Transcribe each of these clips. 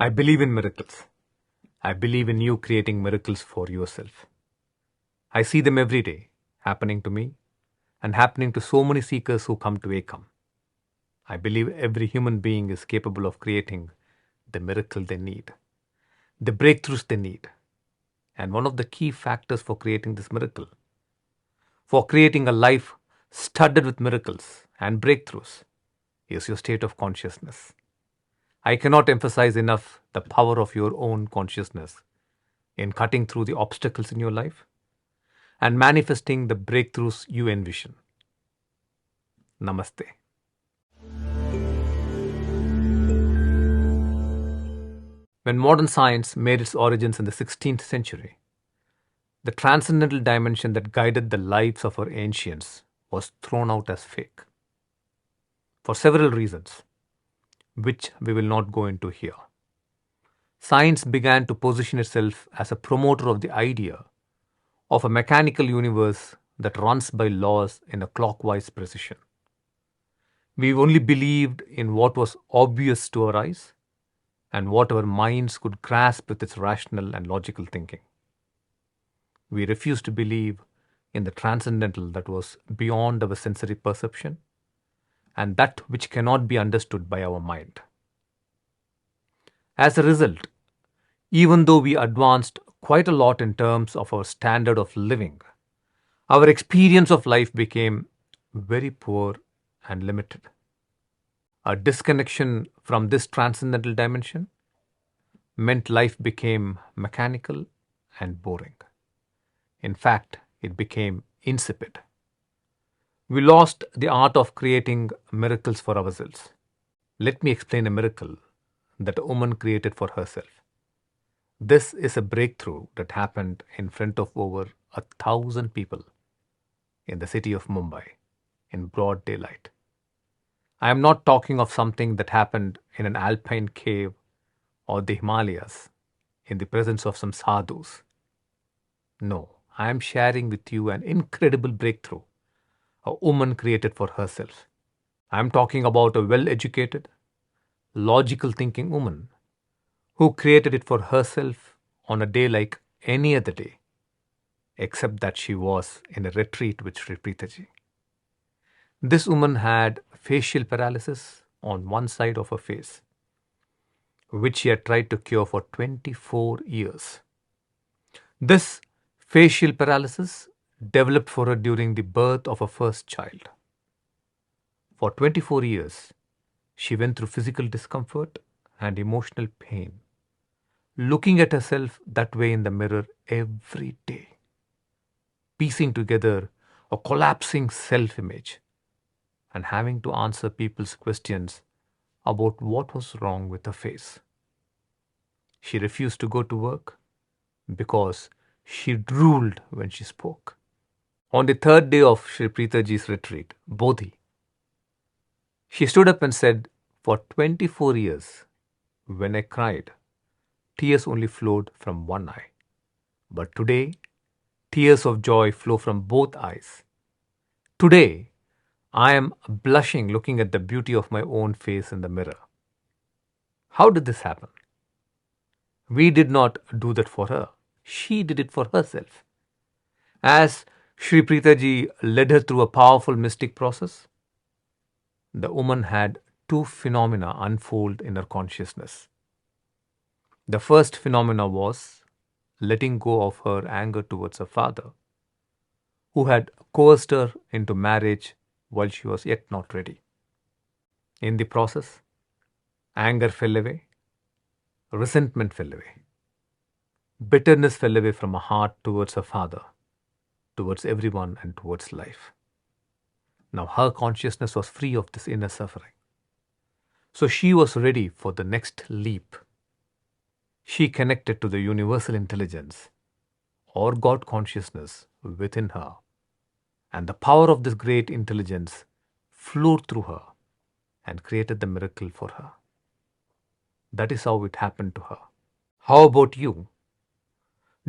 I believe in miracles. I believe in you creating miracles for yourself. I see them every day, happening to me and happening to so many seekers who come to Ekam. I believe every human being is capable of creating the miracle they need, the breakthroughs they need. And one of the key factors for creating this miracle, for creating a life studded with miracles and breakthroughs, is your state of consciousness. I cannot emphasize enough the power of your own consciousness in cutting through the obstacles in your life and manifesting the breakthroughs you envision. Namaste. When modern science made its origins in the 16th century, the transcendental dimension that guided the lives of our ancients was thrown out as fake. For several reasons, which we will not go into here. Science began to position itself as a promoter of the idea of a mechanical universe that runs by laws in a clockwise precision. We only believed in what was obvious to our eyes and what our minds could grasp with its rational and logical thinking. We refused to believe in the transcendental that was beyond our sensory perception and that which cannot be understood by our mind. As a result, even though we advanced quite a lot in terms of our standard of living, our experience of life became very poor and limited. A disconnection from this transcendental dimension meant life became mechanical and boring. In fact, it became insipid. We lost the art of creating miracles for ourselves. Let me explain a miracle that a woman created for herself. This is a breakthrough that happened in front of over 1,000 people in the city of Mumbai in broad daylight. I am not talking of something that happened in an alpine cave or the Himalayas in the presence of some sadhus. No, I am sharing with you an incredible breakthrough a woman created for herself. I am talking about a well-educated, logical thinking woman who created it for herself on a day like any other day, except that she was in a retreat with Sri Pritaji. This woman had facial paralysis on one side of her face, which she had tried to cure for 24 years. This facial paralysis developed for her during the birth of her first child. For 24 years, she went through physical discomfort and emotional pain, looking at herself that way in the mirror every day, piecing together a collapsing self-image and having to answer people's questions about what was wrong with her face. She refused to go to work because she drooled when she spoke. On the third day of Sri Pritaji's retreat, Bodhi, she stood up and said, "For 24 years, when I cried, tears only flowed from one eye. But today, tears of joy flow from both eyes. Today, I am blushing looking at the beauty of my own face in the mirror." How did this happen? We did not do that for her. She did it for herself. As Sri Pritaji led her through a powerful mystic process, the woman had two phenomena unfold in her consciousness. The first phenomena was letting go of her anger towards her father, who had coerced her into marriage while she was yet not ready. In the process, anger fell away, resentment fell away, bitterness fell away from her heart towards her father, towards everyone, and towards life. Now her consciousness was free of this inner suffering. So she was ready for the next leap. She connected to the universal intelligence or God consciousness within her, and the power of this great intelligence flowed through her and created the miracle for her. That is how it happened to her. How about you?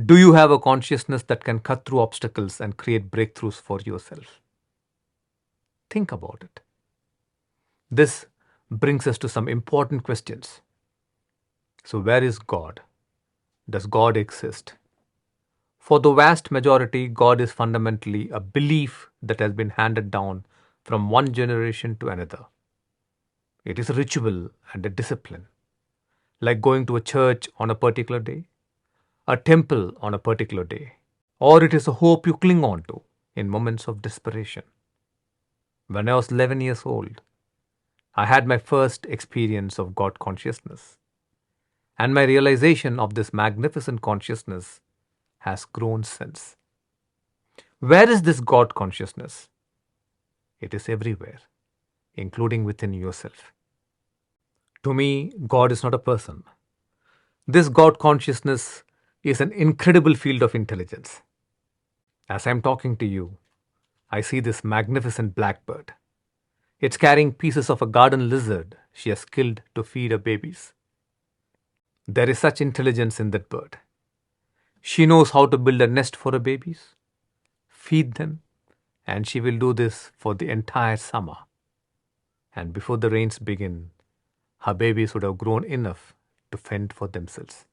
Do you have a consciousness that can cut through obstacles and create breakthroughs for yourself? Think about it. This brings us to some important questions. So, where is God? Does God exist? For the vast majority, God is fundamentally a belief that has been handed down from one generation to another. It is a ritual and a discipline, like going to a church on a particular day, a temple on a particular day, or it is a hope you cling on to in moments of desperation. When I was 11 years old, I had my first experience of God consciousness, and my realization of this magnificent consciousness has grown since. Where is this God consciousness? It is everywhere, including within yourself. To me, God is not a person. This God consciousness is an incredible field of intelligence. As I'm talking to you, I see this magnificent blackbird. It's carrying pieces of a garden lizard she has killed to feed her babies. There is such intelligence in that bird. She knows how to build a nest for her babies, feed them, and she will do this for the entire summer. And before the rains begin, her babies would have grown enough to fend for themselves.